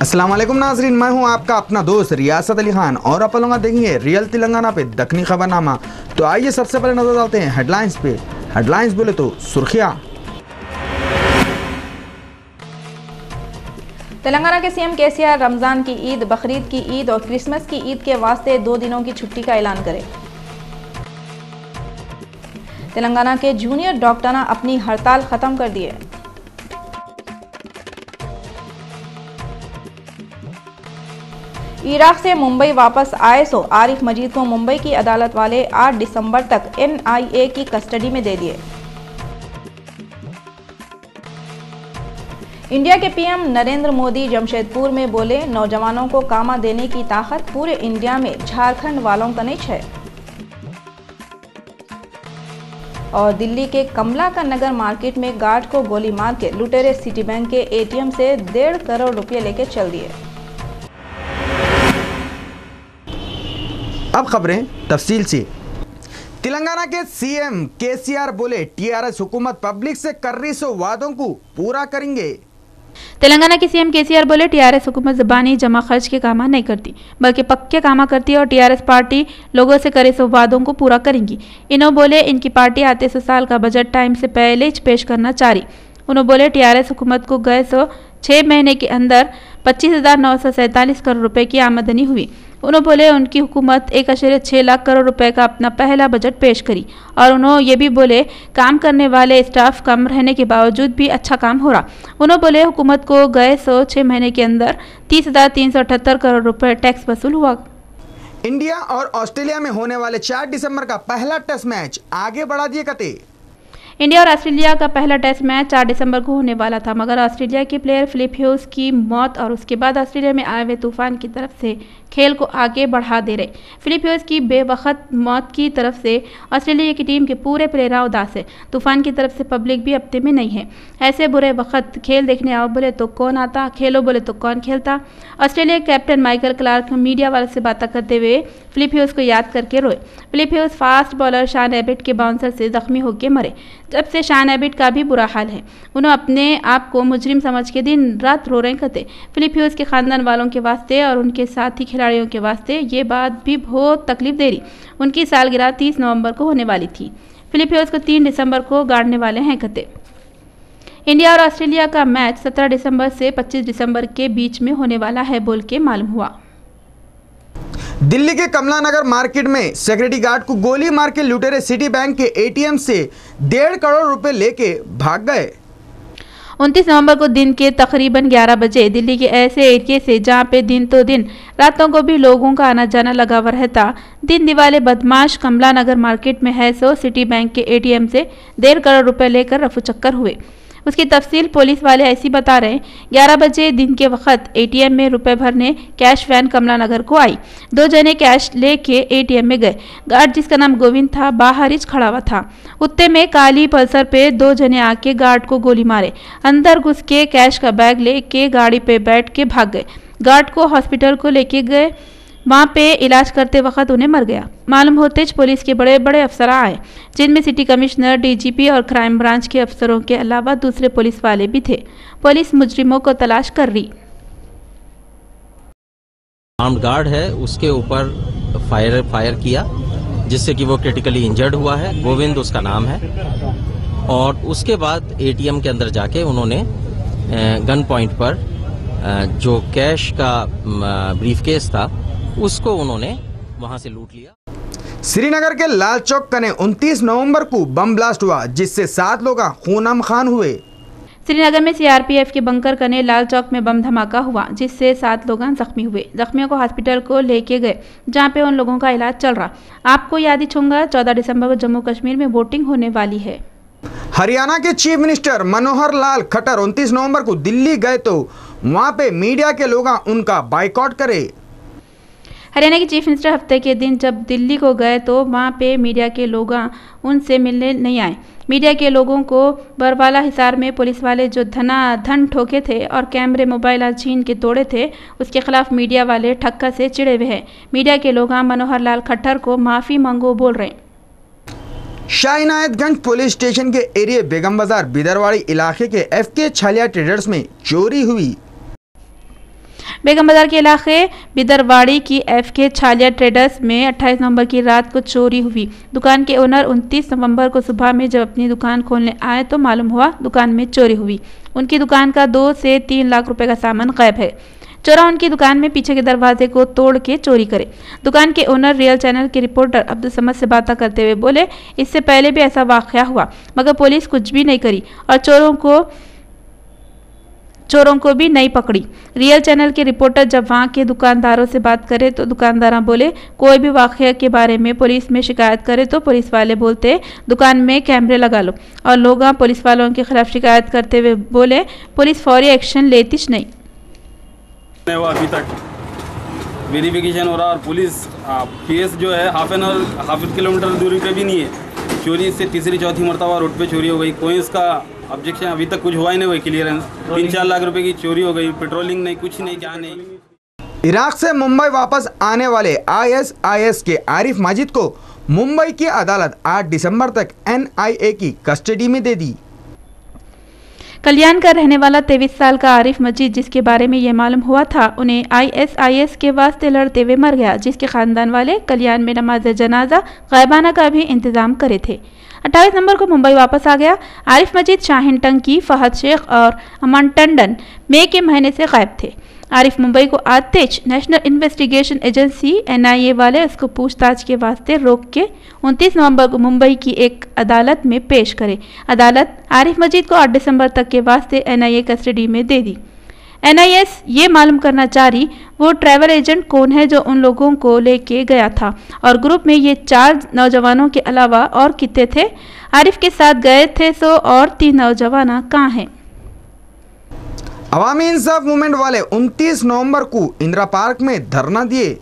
अस्सलाम वालेकुम नाजरीन, मैं हूं आपका अपना दोस्त रियासत अली खान और आप लोग देखेंगे रियल तेलंगाना पे दखनी खबरनामा। तो आइए सबसे पहले नजर डालते हैं हेडलाइंस पे। हेडलाइंस बोले तो सुर्खियां। तेलंगाना के सीएम केसीआर रमजान की ईद, बकरीद की ईद और क्रिसमस की ईद के वास्ते 2 दिनों की छुट्टी का ऐलान करें। तेलंगाना के जूनियर डॉक्टर अपनी हड़ताल खत्म कर दिए। इराक से मुंबई वापस आए सो आरिफ मजीद को मुंबई की अदालत वाले 8 दिसंबर तक एनआईए की कस्टडी में दे दिए। इंडिया के पीएम नरेंद्र मोदी जमशेदपुर में बोले, नौजवानों को कामा देने की ताकत पूरे इंडिया में झारखंड वालों का नहीं है। और दिल्ली के कमला का नगर मार्केट में गार्ड को गोली मार के लुटेरे सिटी बैंक के एटीएम से 1.5 करोड़ रुपए लेके चल दिए। अब खबरें तफसील से। तेलंगाना के सीएम केसीआर बोले, टीआरएस हुकूमत पब्लिक से कर रही सो वादों को पूरा करेंगे। तेलंगाना के सीएम केसीआर बोले, टीआरएस हुकूमत ज़बानी जमा खर्च के कामा नहीं करती बल्कि पक्के कामा करती है और टीआरएस पार्टी लोगों से करे सो वादों को पूरा करेंगी। इन्होंने बोले, इनकी पार्टी आते सो साल का बजट टाइम से पहले ही पेश करना चाह रही। उन्होंने बोले, टीआरएस हुकूमत को गए सो 6 महीने के अंदर 25,947 करोड़ रुपए की आमदनी हुई। उन्होंने बोले, उनकी हुकूमत 1.6 लाख करोड़ रुपए का अपना पहला बजट पेश करी और उन्होंने ये भी बोले, काम करने वाले स्टाफ कम रहने के बावजूद भी अच्छा काम हो रहा। उन्होंने बोले, हुकूमत को गए 6 महीने के अंदर 30,378 करोड़ रुपए टैक्स वसूल हुआ। इंडिया और ऑस्ट्रेलिया में होने वाले 4 दिसंबर का पहला टेस्ट मैच आगे बढ़ा दिए कते। इंडिया और ऑस्ट्रेलिया का पहला टेस्ट मैच 4 दिसंबर को होने वाला था, मगर ऑस्ट्रेलिया के प्लेयर फिलिप ह्यूज की मौत और उसके बाद ऑस्ट्रेलिया में आए हुए तूफान की तरफ से खेल को आगे बढ़ा दे रहे। फिलिप ह्यूज की बेवक्त मौत की तरफ से ऑस्ट्रेलिया की टीम के पूरे प्लेयर उदास है। तूफान की तरफ से पब्लिक भी हफ्ते में नहीं है। ऐसे बुरे वक्त खेल देखने आओ बोले तो कौन आता, खेलो बोले तो कौन खेलता। Australia captain Michael Clarke media वालों से बातें करते हुए फिलिप ह्यूज को याद करके रोए। फिलिप ह्यूज फास्ट बॉलर शान एबिट के बाउंसर से जख्मी होकर मरे। जब से शान एबिट का भी बुरा हाल है। उन्होंने अपने आप को मुजरिम समझ के दिन रात रो रहे कहते। फिलिप ह्यूज के खानदान वालों के वास्ते और उनके साथी खिलाड़ियों के वास्ते ये बात भी बहुत तकलीफ दे रही। उनकी सालगिरह 30 नवंबर को होने वाली थी। फिलिप ह्यूज को 3 दिसंबर को गाड़ने वाले हैं कहते। इंडिया और ऑस्ट्रेलिया का मैच 17 दिसंबर से 25 दिसंबर के बीच में होने वाला है बोल के मालूम हुआ। दिल्ली के कमला नगर मार्केट में सिक्योरिटी गार्ड को गोली मार के लुटेरे सिटी बैंक के एटीएम से 1.5 करोड़ रुपए लेके भाग गए। 29 नवंबर को दिन के तकरीबन 11 बजे दिल्ली के ऐसे एरिया से जहां पे दिन तो दिन रातों को भी लोगों का आना जाना लगा हुआ रहता, दिन दिवाले बदमाश कमला नगर मार्केट में है सो सिटी बैंक के एटीएम से 1.5 करोड़ रुपए लेकर रफू चक्कर हुए। उसकी तफसील पुलिस वाले ऐसी बता रहे हैं। 11 बजे दिन के वक्त एटीएम में रुपए भरने कैश वैन कमला नगर को आई। 2 जने कैश लेके एटीएम में गए। गार्ड जिसका नाम गोविंद था बाहर ही खड़ा हुआ था। उत्ते में काली पल्सर पे 2 जने आके गार्ड को गोली मारे। अंदर घुस के कैश का बैग लेके गाड़ी पे बैठ के भाग गए। गार्ड को हॉस्पिटल को लेके गए, वहाँ पे इलाज करते वक्त उन्हें मर गया। मालूम होते पुलिस के बड़े बड़े अफसर आए, जिनमें सिटी कमिश्नर, डीजीपी और क्राइम ब्रांच के अफसरों के अलावा दूसरे पुलिस वाले भी थे। पुलिस मुजरिमों को तलाश कर रही। आर्म्ड गार्ड है, उसके ऊपर फायर किया जिससे कि वो क्रिटिकली इंजर्ड हुआ है। गोविंद उसका नाम है। और उसके बाद एटीएम के अंदर जाके उन्होंने गन पॉइंट पर जो कैश का ब्रीफकेस था उसको उन्होंने वहां से लूट लिया। श्रीनगर के लाल चौक कने 29 नवंबर को बम ब्लास्ट हुआ जिससे 7 लोग खूनाम खान हुए। श्रीनगर में सीआरपीएफ के बंकर कने लाल चौक में बम धमाका हुआ जिससे 7 लोग जख्मी हुए। जख्मियों को हॉस्पिटल को लेके गए जहां पे उन लोगों का इलाज चल रहा। आपको याद ही छूंगा 14 दिसंबर को जम्मू कश्मीर में वोटिंग होने वाली है। हरियाणा के चीफ मिनिस्टर मनोहर लाल खट्टर 29 नवंबर को दिल्ली गए तो वहां पे मीडिया के लोग उनका बाइकआउट करे। हरियाणा के चीफ मिनिस्टर हफ्ते के दिन जब दिल्ली को गए तो वहाँ पे मीडिया के लोग उनसे मिलने नहीं आए। मीडिया के लोगों को बरवाला हिसार में पुलिस वाले जो धन ठोके थे और कैमरे मोबाइल छीन के तोड़े थे, उसके खिलाफ मीडिया वाले ठक्कर से चिड़े हुए हैं। मीडिया के लोग मनोहर लाल खट्टर को माफ़ी मांगो बोल रहे हैं। शाहीनायतगंज पुलिस स्टेशन के एरिया बेगम बाजार बिदरवाड़ी इलाके के FK छालिया ट्रेडर्स में चोरी हुई। बेगम बाजार के इलाके बिदरवाड़ी की FK छालिया ट्रेडर्स में 28 नवंबर की रात को चोरी हुई। दुकान के ओनर 29 नवंबर को सुबह में जब अपनी दुकान खोलने आए तो मालूम हुआ दुकान में चोरी हुई। उनकी दुकान का 2 से 3 लाख रुपए का सामान गायब है। चोरा उनकी दुकान में पीछे के दरवाजे को तोड़ के चोरी करे। दुकान के ओनर रियल चैनल के रिपोर्टर अब्दुल समद से बात करते हुए बोले, इससे पहले भी ऐसा वाकया हुआ मगर पुलिस कुछ भी नहीं करी और चोरों को भी नहीं पकड़ी। रियल चैनल के रिपोर्टर जब वहां के दुकानदारों से बात करे तो दुकानदार बोले कोई भी वाकया के बारे में पुलिस में शिकायत करे तो पुलिस वाले बोलते दुकान में कैमरे लगा लो और लोग पुलिस वालों के खिलाफ शिकायत करते हुए बोले पुलिस फौरी एक्शन लेती नहीं। अभी तक वेरिफिकेशन हो रहा और पुलिस केस जो है हाफ किलोमीटर दूरी पे भी नहीं है। चोरी से तीसरी चौथी मरतबा रोड पे चोरी हो गई। कोई इसका ऑब्जेक्शन अभी तक कुछ हुआ ही नहीं हुआ क्लियरेंस। 3-4 लाख रुपए की चोरी हो गई। पेट्रोलिंग नहीं, कुछ नहीं, क्या नहीं। इराक से मुंबई वापस आने वाले ISIS के आरिफ मजीद को मुंबई की अदालत 8 दिसंबर तक NIA की कस्टडी में दे दी। कल्याण का रहने वाला 23 साल का आरिफ मजीद, जिसके बारे में यह मालूम हुआ था उन्हें ISIS के वास्ते लड़ते हुए मर गया, जिसके खानदान वाले कल्याण में नमाज जनाजा गायबाना का भी इंतजाम करे थे। 28 नंबर को मुंबई वापस आ गया। आरिफ मजीद शाहीन टंकी, फहद शेख और अमन टंडन मई के महीने से गायब थे। आरिफ मुंबई को आज तेज नेशनल इन्वेस्टिगेशन एजेंसी NIA वाले उसको पूछताछ के वास्ते रोक के 29 नवंबर को मुंबई की एक अदालत में पेश करे। अदालत आरिफ मजीद को 8 दिसंबर तक के वास्ते NIA कस्टडी में दे दी। NIS ये मालूम करना चाह रही वो ट्रैवल एजेंट कौन है जो उन लोगों को लेके गया था और ग्रुप में ये 4 नौजवानों के अलावा और कितने थे। आरिफ के साथ गए थे सो और 3 नौजवान कहाँ हैं। अवामी इंसाफ मूवमेंट वाले 29 नवंबर को इंदिरा पार्क में धरना दिए।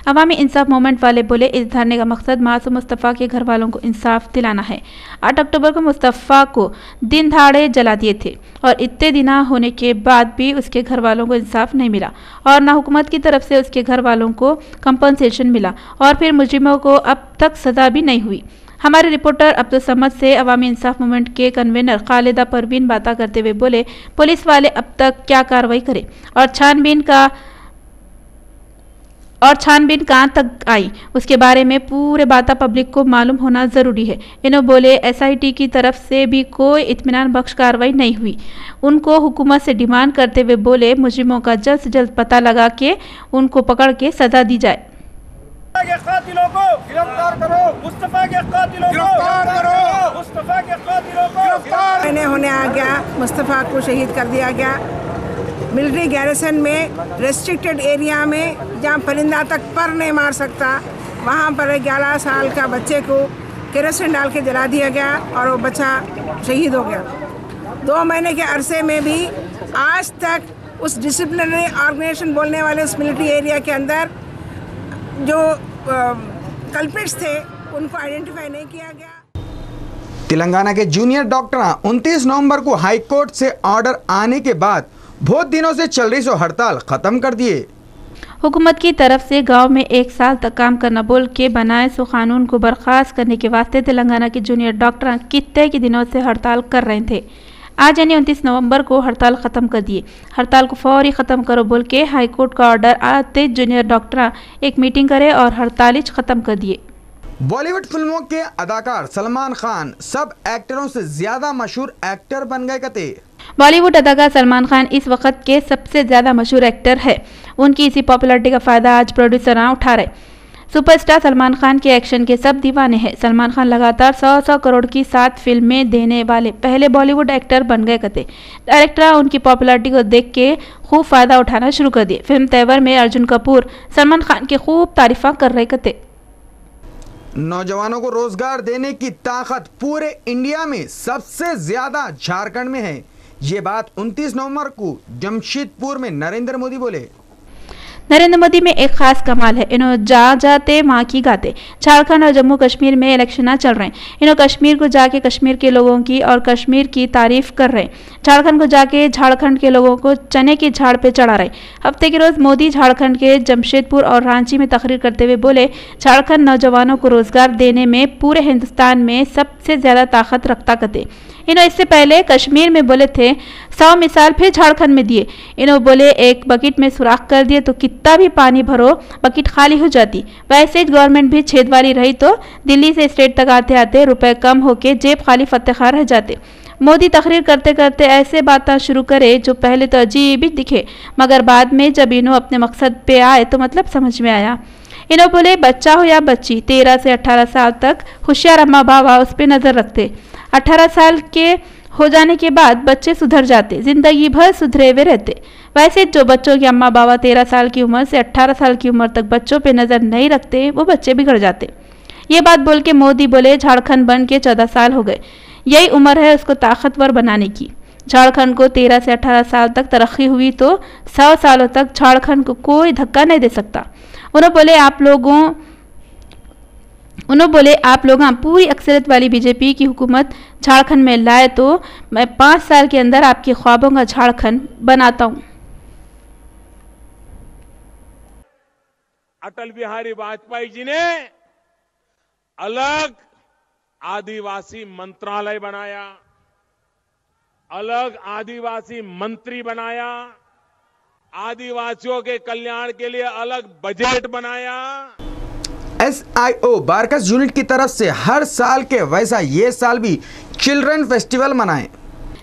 अवामी इंसाफ मूवमेंट वाले बोले इस धरने का मकसद मासूम मुस्तफ़ा के घर वालों को इंसाफ दिलाना है। 8 अक्टूबर को मुस्तफ़ा को दिन दहाड़े जला दिए थे और इतने दिन होने के बाद भी उसके घर वालों को इंसाफ नहीं मिला और ना हुकूमत की तरफ से उसके घर वालों को कंपनसेशन मिला और फिर मुजरिमों को अब तक सज़ा भी नहीं हुई। हमारे रिपोर्टर अब्दुल समद से अवामी इंसाफ मूवमेंट के कन्वीनर खालिदा परवीन बातें करते हुए बोले पुलिस वाले अब तक क्या कार्रवाई करे और छानबीन कहाँ तक आई उसके बारे में पूरे बातें पब्लिक को मालूम होना ज़रूरी है। इन्होंने बोले SIT की तरफ से भी कोई इत्मीनान बख्श कार्रवाई नहीं हुई। उनको हुकूमत से डिमांड करते हुए बोले मुजरिमों का जल्द से जल्द पता लगा के उनको पकड़ के सज़ा दी जाए। कातिलों को गिरफ्तार करो, मुस्तफा के कातिलों को गिरफ्तार करो, मुस्तफा के कातिलों को गिरफ्तार होने आ गया। मुस्तफा को शहीद कर दिया गया। मिलिट्री गैरिसन में रेस्ट्रिक्टेड एरिया में जहाँ परिंदा तक पर नहीं मार सकता वहाँ पर 11 साल का बच्चे को केरोसिन डाल के जला दिया गया और वो बच्चा शहीद हो गया। 2 महीने के अरसे में भी आज तक उस डिसिप्लिनरी ऑर्गेनाइजेशन बोलने वाले उस मिलिट्री एरिया के अंदर जो कल्प्रिट्स थे उनको आइडेंटिफाई नहीं किया गया। तेलंगाना के जूनियर डॉक्टर 29 नवंबर को हाई कोर्ट से ऑर्डर आने के बाद बहुत दिनों से चल रही हड़ताल खत्म कर दिए। हुकूमत की तरफ से गांव में 1 साल तक काम करना बोल के बनाए सो कानून को बर्खास्त करने के वास्ते तेलंगाना के जूनियर डॉक्टर कितने के दिनों से हड़ताल कर रहे थे। आज यानी 29 नवंबर को हड़ताल ख़त्म कर दिए। हड़ताल को फौरी ख़त्म करो बोल के हाईकोर्ट का ऑर्डर आते जूनियर डॉक्टर एक मीटिंग करे और हड़ताल ख़त्म कर दिए। बॉलीवुड फिल्मों के अदाकार सलमान खान सब एक्टरों से ज्यादा मशहूर एक्टर बन गए कते। बॉलीवुड अदाकार सलमान खान इस वक्त के सबसे ज़्यादा मशहूर एक्टर है। उनकी इसी पॉपुलैरिटी का फ़ायदा आज प्रोड्यूसर उठा रहे। सुपरस्टार सलमान खान के एक्शन के सब दीवाने हैं। सलमान खान लगातार 100 करोड़ की 7 फिल्में देने वाले पहले बॉलीवुड एक्टर बन गए कते। डायरेक्टर उनकी पॉपुलैरिटी को देख के खूब फ़ायदा उठाना शुरू कर दिए। फिल्म तेवर में अर्जुन कपूर सलमान खान की खूब तारीफा कर रहे कते। नौजवानों को रोजगार देने की ताकत पूरे इंडिया में सबसे ज्यादा झारखंड में है। ये बात 29 नवंबर को जमशेदपुर में नरेंद्र मोदी बोले। नरेंद्र मोदी में एक खास कमाल है, इन्हों जा जाते माँ की गाते। झारखंड और जम्मू कश्मीर में इलेक्शन चल रहे हैं, इन्हों कश्मीर को जाके कश्मीर के लोगों की और कश्मीर की तारीफ कर रहे हैं। झारखंड को जाके झारखंड के लोगों को चने की झाड़ पे चढ़ा रहे। हफ्ते के रोज मोदी झारखंड के जमशेदपुर और रांची में तकरीर करते हुए बोले, झारखंड नौजवानों को रोजगार देने में पूरे हिंदुस्तान में सबसे ज्यादा ताकत रखता कते। इन्हों इससे पहले कश्मीर में बोले थे 100 मिसाल फिर झारखंड में दिए। इन्हों बोले एक बकेट में सुराख कर दिए तो कितना भी पानी भरो बकेट खाली हो जाती। वैसे ही गवर्नमेंट भी छेद वाली रही तो दिल्ली से स्टेट तक आते आते रुपए कम होके जेब खाली फतेह रह जाते। मोदी तकरीर करते करते ऐसे बातें शुरू करे जो पहले तो अजीब ही दिखे, मगर बाद में जब इन्हों अपने मकसद पे आए तो मतलब समझ में आया। इन्हों बोले बच्चा हो या बच्ची 13 से 18 साल तक होशियार अम्मा बाबा उस पर नजर रखते। 18 साल के हो जाने के बाद बच्चे सुधर जाते, जिंदगी भर सुधरे हुए रहते। वैसे जो बच्चों की अम्मा बाबा 13 साल की उम्र से 18 साल की उम्र तक बच्चों पे नजर नहीं रखते वो बच्चे बिगड़ जाते। ये बात बोल के मोदी बोले झारखंड बन के 14 साल हो गए, यही उम्र है उसको ताकतवर बनाने की। झारखंड को 13 से 18 साल तक तरक्की हुई तो 100 सालों तक झारखंड को कोई धक्का नहीं दे सकता। उन्होंने बोले आप लोग पूरी अक्सरियत वाली बीजेपी की हुकूमत झारखंड में लाए तो मैं 5 साल के अंदर आपके ख्वाबों का झारखंड बनाता हूं। अटल बिहारी वाजपेयी जी ने अलग आदिवासी मंत्रालय बनाया, अलग आदिवासी मंत्री बनाया, आदिवासियों के कल्याण के लिए अलग बजट बनाया। SIO बारकस यूनिट की तरफ से हर साल के वैसा ये साल भी चिल्ड्रन फेस्टिवल मनाएं।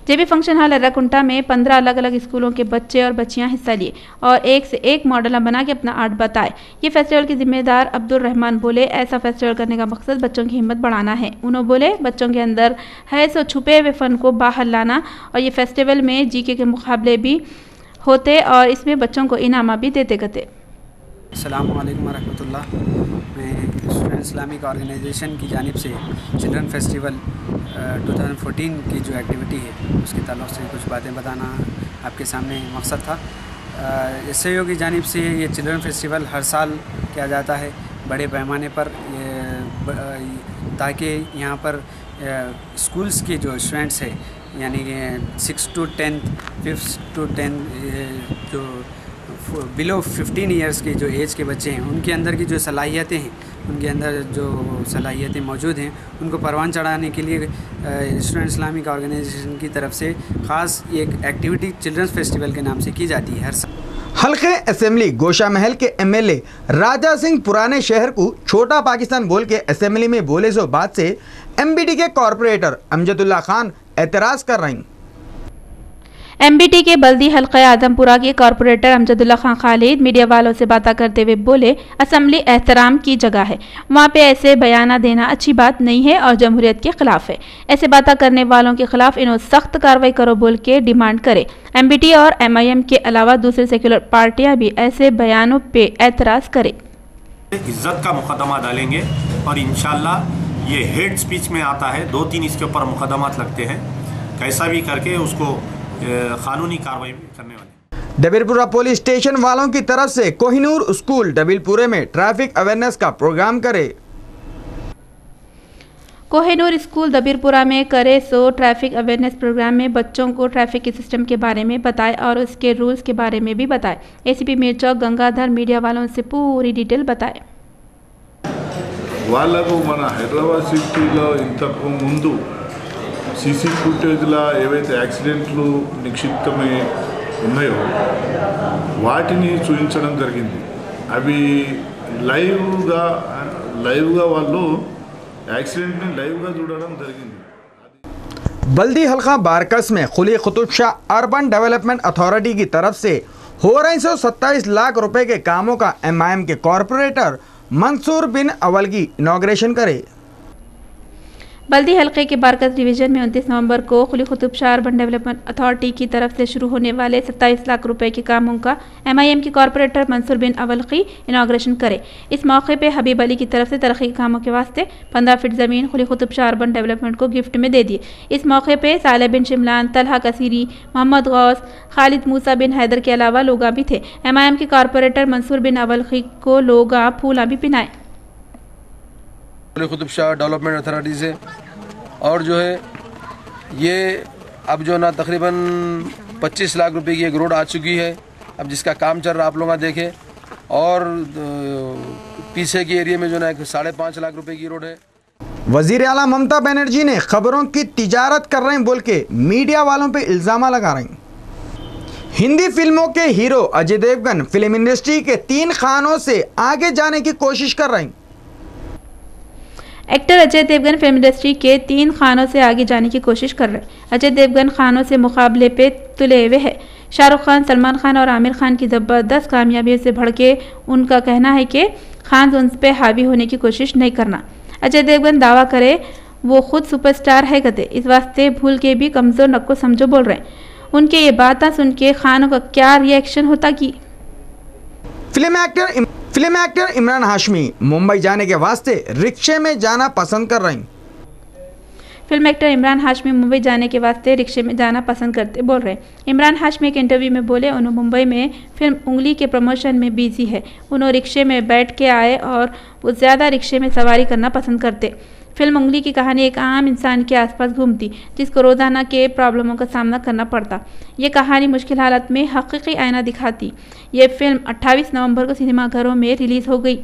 जेबी फंक्शन हॉल रकुंटा में 15 अलग अलग स्कूलों के बच्चे और बच्चियां हिस्सा लिए और एक से एक मॉडल बना के अपना आर्ट बताए। ये फेस्टिवल के जिम्मेदार अब्दुल रहमान बोले ऐसा फेस्टिवल करने का मकसद बच्चों की हिम्मत बढ़ाना है। उन्होंने बोले बच्चों के अंदर है सो छुपे हुए फन को बाहर लाना और ये फेस्टिवल में GK के मुकाबले भी होते और इसमें बच्चों को इनामा भी देते गते। अस्सलाम वालेकुम वरहमतुल्लाह। मैं स्टूडेंट इस्लामिक ऑर्गेनाइजेशन की जानिब से चिल्ड्रन फेस्टिवल 2014 की जो एक्टिविटी है उसके ताल्लुक़ से कुछ बातें बताना आपके सामने मकसद था। SIO की जानिब से ये चिल्ड्रन फेस्टिवल हर साल किया जाता है बड़े पैमाने पर, ताकि यहाँ पर स्कूल्स के जो स्टूडेंट्स हैं यानी 6 to 10, 5 to 10 जो बिलो 15 ईयर्स के जो एज के बच्चे हैं उनके अंदर की जो सलाहियतें हैं, उनके अंदर जो सलाहियतें मौजूद हैं उनको परवान चढ़ाने के लिए स्टूडेंट इस्लामिक ऑर्गेनाइजेशन की तरफ से ख़ास एक एक्टिविटी चिल्ड्रंस फेस्टिवल के नाम से की जाती है हर साल। हल्के असेंबली गोशा महल के MLA राजा सिंह पुराने शहर को छोटा पाकिस्तान बोल के असेंबली में बोले सो बात से MBT के कॉरपोरेटर अमजदुल्ला खान एतराज़ कर रही। MBT के बल्दी हल्का आजमपुरा के कॉरपोरेटर अमजदुल्ला खान खालिद मीडिया वालों से बात करते हुए बोले असेंबली एहतराम की जगह है, वहाँ पे ऐसे बयाना देना अच्छी बात नहीं है और जमहूरियत के खिलाफ है। ऐसे बातें करने वालों के खिलाफ इन्होंने सख्त कार्रवाई करो बोल के डिमांड करे। MBT और MIM के अलावा दूसरी सेक्युलर पार्टियाँ भी ऐसे बयानों पे एतराज करे। इज्जत का मुकदमा डालेंगे और इंशाल्लाह ये हेट स्पीच में आता है, 2-3 इसके ऊपर मुकदमात लगते हैं, कैसा भी करके उसको कानूनी कार्रवाई करने वाले। डबीरपुरा पुलिस स्टेशन वालों की तरफ से कोहिनूर स्कूल डबीरपुरे में ट्रैफिक अवेयरनेस का प्रोग्राम करे। कोहिनूर स्कूल दबीरपुरा में करे सो ट्रैफिक अवेयरनेस प्रोग्राम में बच्चों को ट्रैफिक के सिस्टम के बारे में बताए और उसके रूल्स के बारे में भी बताए। ACP मीरचौक गंगाधर मीडिया वालों से पूरी डिटेल बताए। వాళ్ళకు మన హైదరాబాద్ సిటీలో ఇంతకు ముందు సీసీ ఫుటేజ్లా ఏవైతే యాక్సిడెంట్లు నిక్షిప్తమై ఉన్నాయో వాటిని చూపించడం జరిగింది। అవి లైవ్గా వాళ్ళు యాక్సిడెంట్ని లైవ్గా చూడడం జరిగింది। बल्दी हल्का बारकस में खुली Qutub Shah urban development authority की तरफ से हो रहे 127 लाख रुपए के कामों का MIM के कॉरपोरेटर मंसूर बिन अवल की इनॉग्रेशन करे। बल्दी हल्के के बारकस डिवीजन में 29 नवंबर को Quli Qutub Shah urban development authority की तरफ से शुरू होने वाले 27 लाख रुपए के कामों का MIM के कॉरपोरेटर मंसूर बिन अवलखी इनाग्रेशन करे। इस मौके पे हबीब अली की तरफ से तरक्की के कामों के वास्ते 15 फीट ज़मीन कुली कुतुब शाह अर्बन डेवलपमेंट को गिफ्ट में दे दी। इस मौके पे साले बिन शिमलान, तलहा कसीरी, मोहम्मद गौस, खालिद मूसा बिन हैदर के अलावा लोग भी थे। MIM के कॉरपोरेटर मंसूर बिन अवलखी को लोग फूल भी पिनाए। कुतुब शाह डेवलपमेंट अथॉरिटी से और जो है ये अब जो ना तकरीबन 25 लाख रुपए की एक रोड आ चुकी है, अब जिसका काम चल रहा आप लोग देखें, और पीछे के एरिया में जो ना 5.5 लाख रुपए की रोड है। वजीर आला ममता बनर्जी ने खबरों की तिजारत कर रहे हैं बोल के मीडिया वालों पे इल्जाम लगा रही। हिंदी फिल्मों के hero Ajay Devgan film industry के 3 खानों से आगे जाने की कोशिश कर रहे हैं। Actor Ajay Devgan film industry के 3 खानों से आगे जाने की कोशिश कर रहे हैं। अजय देवगन खानों से मुकाबले पे तुले हुए है। शाहरुख खान, सलमान खान और आमिर खान की ज़बरदस्त कामयाबियों से भड़के उनका कहना है कि खान उन पर हावी होने की कोशिश नहीं करना। अजय देवगन दावा करे वो खुद सुपरस्टार है कहते, इस वास्ते भूल के भी कमज़ोर नको समझो बोल रहे हैं। उनके ये बातें सुन के खानों का क्या रिएक्शन होता कि फिल्म एक्टर इमरान हाशमी मुंबई जाने के वास्ते रिक्शे में जाना पसंद कर रही। फिल्म एक्टर इमरान हाशमी मुंबई जाने के वास्ते रिक्शे में जाना पसंद करते बोल रहे हैं। इमरान हाशमी एक इंटरव्यू में बोले उन्होंने मुंबई में फिल्म उंगली के प्रमोशन में बिजी है। उन्होंने रिक्शे में बैठ के आए और वो ज़्यादा रिक्शे में सवारी करना पसंद करते। फिल्म उंगली की कहानी एक आम इंसान के आसपास घूमती जिसको रोज़ाना के प्रॉब्लमों का सामना करना पड़ता। ये कहानी मुश्किल हालत में हकीकी आईना दिखाती। ये फिल्म 28 नवंबर को सिनेमाघरों में रिलीज़ हो गई।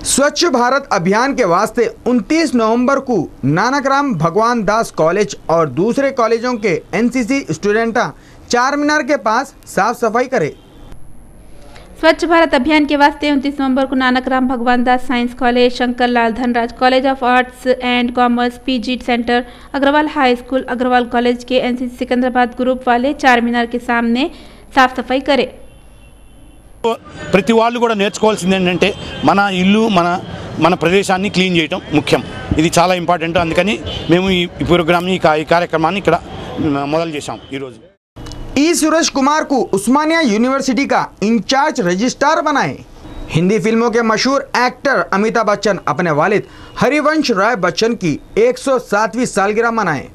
स्वच्छ भारत अभियान के वास्ते 29 नवंबर को नानकराम भगवान दास कॉलेज और दूसरे कॉलेजों के NCC स्टूडेंटा चार मीनार के पास साफ सफाई करे। स्वच्छ भारत अभियान के वास्ते 29 नवंबर को Nanakram Bhagwan Das science college, Shankar Lal Dhanraj college of arts and commerce, PG centre, Agarwal high school, Agarwal college के NCC सिकंदराबाद ग्रुप वाले चार मीनार के सामने साफ सफाई करे। ప్రతి వాళ్ళు కూడా నేర్చుకోవాల్సింది ఏంటంటే మన ఇల్లు మన ప్రదేశాన్ని క్లీన్ చేయడం ముఖ్యం। ఇది చాలా ఇంపార్టెంట్। అందుకని మేము ఈ ప్రోగ్రామ్ని ఈ కార్యక్రమాన్ని ఇక్కడ మొదలు చేశాం ఈ రోజు। ई सुरेश कुमार को उस्मानिया यूनिवर्सिटी का इंचार्ज रजिस्ट्रार बनाए। हिंदी फिल्मों के मशहूर एक्टर अमिताभ बच्चन अपने वालिद हरिवंश राय बच्चन की 107वीं सालगिरह मनाए।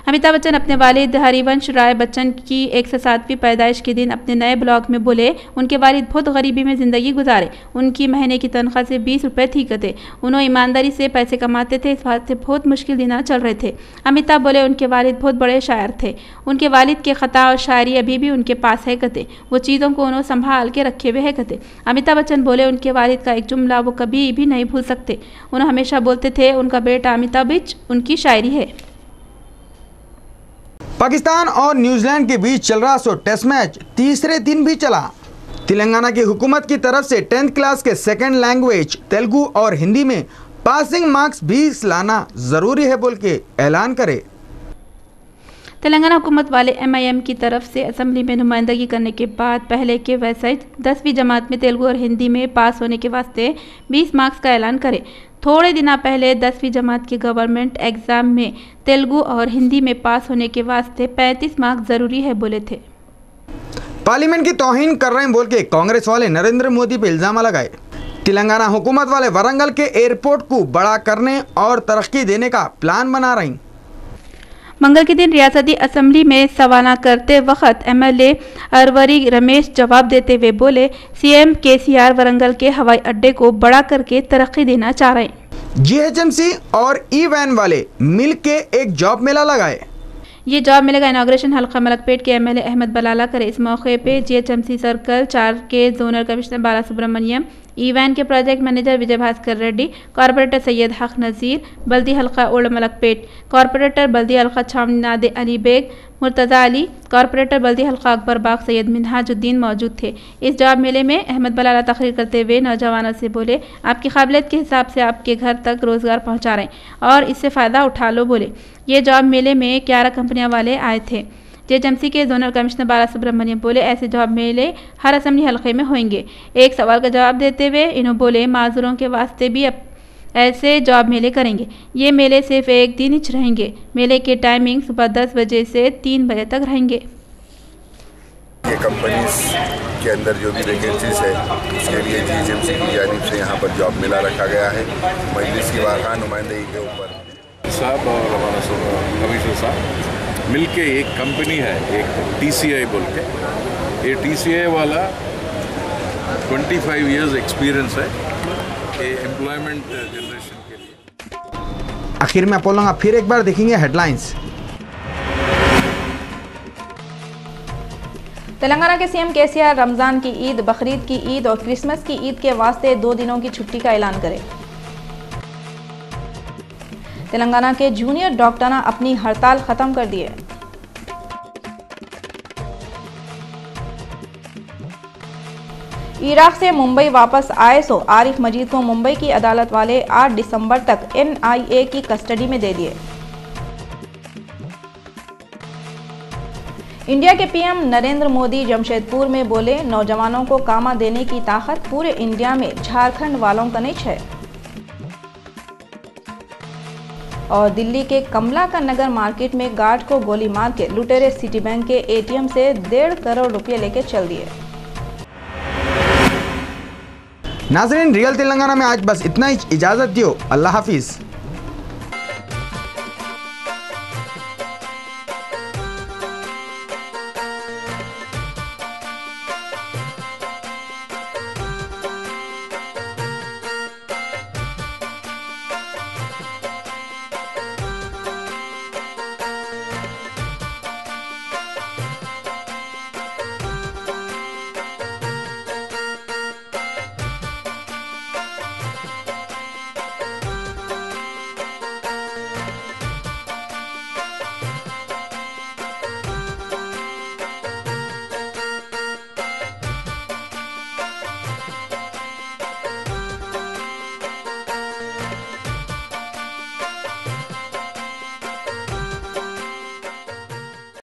अमिताभ बच्चन अपने वालिद हरिवंश राय बच्चन की 107वीं पैदाइश के दिन अपने नए ब्लॉग में बोले उनके वालिद बहुत गरीबी में ज़िंदगी गुजारे। उनकी महीने की तनख्वाह से 20 रुपये थी कहते। उन्होंने ईमानदारी से पैसे कमाते थे, इस बात से बहुत मुश्किल दिन चल रहे थे। अमिताभ बोले उनके वालिद बहुत बड़े शायर थे। उनके वालिद के ख़ता और शायरी अभी भी उनके पास है कहते। वो चीज़ों को उन्होंने संभाल के रखे हुए है कहते। अमिताभ बच्चन बोले उनके वालिद का एक जुमला वो कभी भी नहीं भूल सकते। उन्होंने हमेशा बोलते थे उनका बेटा अमिताभ उनकी शायरी है। पाकिस्तान और न्यूजीलैंड के बीच चल रहा टेस्ट मैच तीसरे दिन भी चला। तेलंगाना की हुकूमत की तरफ से 10th क्लास के सेकंड लैंग्वेज तेलुगु और हिंदी में पासिंग मार्क्स 20 लाना जरूरी है बोल के ऐलान करे। तेलंगाना हुकूमत वाले MIM की तरफ से असेंबली में नुमाइंदगी करने के बाद पहले के वेबसाइट 10वीं जमात में तेलुगु और हिंदी में पास होने के वास्ते 20 मार्क्स का ऐलान करे। थोड़े दिन पहले 10वीं जमात के गवर्नमेंट एग्ज़ाम में तेलुगु और हिंदी में पास होने के वास्ते 35 मार्क्स ज़रूरी है बोले थे। पार्लियामेंट की तौहीन कर रहे हैं बोल के कांग्रेस वाले नरेंद्र मोदी पे इल्ज़ाम लगाए। तेलंगाना हुकूमत वाले वरंगल के एयरपोर्ट को बड़ा करने और तरक्की देने का प्लान बना रही। मंगल के दिन रियासती असेंबली में सवाल करते वक्त MLA अरवरी रमेश जवाब देते हुए बोले CM KCR वरंगल के हवाई अड्डे को बड़ा करके तरक्की देना चाह रहे हैं। GHMC और ई-वैन वाले मिल के एक जॉब मेला लगाए। ये जॉब मेले का इनाग्रेशन हल्का मलकपेट के MLA अहमद बलाला करे। इस मौके पे GHMC सर्कल 4 के जोनल कमिश्नर बाला सुब्रमण्यम, ई-वैन के प्रोजेक्ट मैनेजर विजय भास्कर रेड्डी, कॉरपोरेटर सैयद हक नज़ीर, बल्दी हल्का ओल्ड मलकपेट, कॉरपोरेटर बल्दी हल्का छावनी नादे अली बेग, मुर्तज़ा अली, कॉरपोरेटर बल्दी हल्का अकबर बाग सैयद मिनहाजुद्दीन मौजूद थे। इस जॉब मेले में अहमद बलाला तकरीर करते हुए नौजवानों से बोले आपकी काबिलियत के हिसाब से आपके घर तक रोज़गार पहुँचा रहे हैं और इससे फ़ायदा उठा लो बोले। ये जॉब मेले में 11 कंपनियाँ वाले आए थे। GHMC के जोनल कमिश्नर बाला सुब्रमण्यम बोले ऐसे जॉब मेले हर असेंबली हल्के में होंगे। एक सवाल का जवाब देते हुए इन्होंने बोले माजूरों के वास्ते भी ऐसे जॉब मेले करेंगे। ये मेले सिर्फ एक दिन ही रहेंगे। मेले के टाइमिंग सुबह 10 बजे से 3 बजे तक रहेंगे। ये कंपनीज के अंदर जो भी वैकेंसीज है उसके लिए GHMC की जानिब से यहाँ पर जॉब मेला रखा गया है। मजलिस की वाक़ा नुमाइंदगी के ऊपर साहब और हमारा कमिश्नर साहब मिल के एक कंपनी है, एक TCI बोल के, ये TCI वाला 25 इयर्स एक्सपीरियंस है ये एम्प्लॉयमेंट जनरेशन के लिए। आखिर में आप बोलूँगा फिर एक बार देखेंगे हेडलाइंस। तेलंगाना के सीएम केसीआर रमजान की ईद, बकरीद की ईद और क्रिसमस की ईद के वास्ते 2 दिनों की छुट्टी का ऐलान करें। तेलंगाना के जूनियर डॉक्टर अपनी हड़ताल खत्म कर दिए। इराक से मुंबई वापस आए सो आरिफ मजीद को मुंबई की अदालत वाले 8 दिसंबर तक NIA की कस्टडी में दे दिए। इंडिया के पीएम नरेंद्र मोदी जमशेदपुर में बोले, नौजवानों को कामा देने की ताकत पूरे इंडिया में झारखंड वालों का नहीं है। और दिल्ली के कमला का नगर मार्केट में गार्ड को गोली मार के लुटेरे सिटी बैंक के ATM से 1.5 करोड़ रुपए लेके चल दिए। नाज़रीन, रियल तेलंगाना में आज बस इतना ही। इजाज़त दियो। अल्लाह हाफिज़।